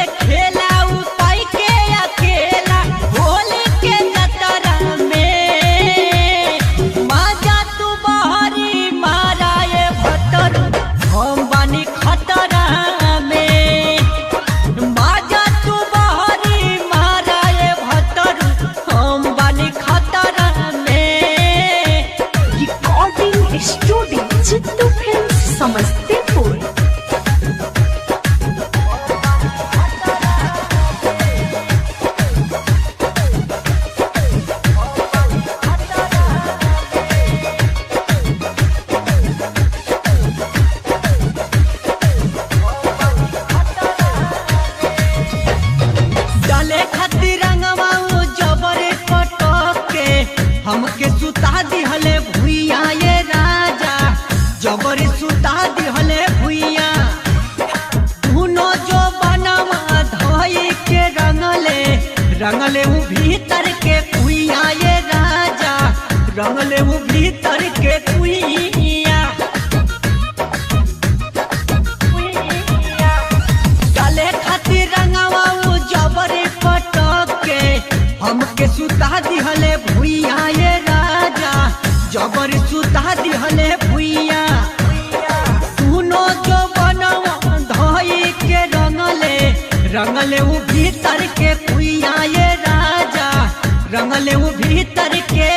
करे खेला उपाय के अकेला होली के जतरा में माजा तू बहरी मारा ये भतर हम बानी खतरा में माजा तू बहरी मारा ये भतर हम बानी खतरा में। Recording studio Chittu films Samastipur. डाले खातिर रंगवा जबरे पटक के हमके सुता दिहले भुइया ये राजा जबरे सुता दिहले भुइया धुनो जो बनवा धोई के रंगले उ भीतर के कुइया ये राजा रंगले उ भीतर के कुइया डाले खातिर रंगवा जबरे पटक के हमके सुता दिहले भुइया ये राजा जबरे सुता दिहले भुइया सुनो जो बनवा धोई के रंगले उ भीतर के कुइया ये राजा रंगले उ भीतर के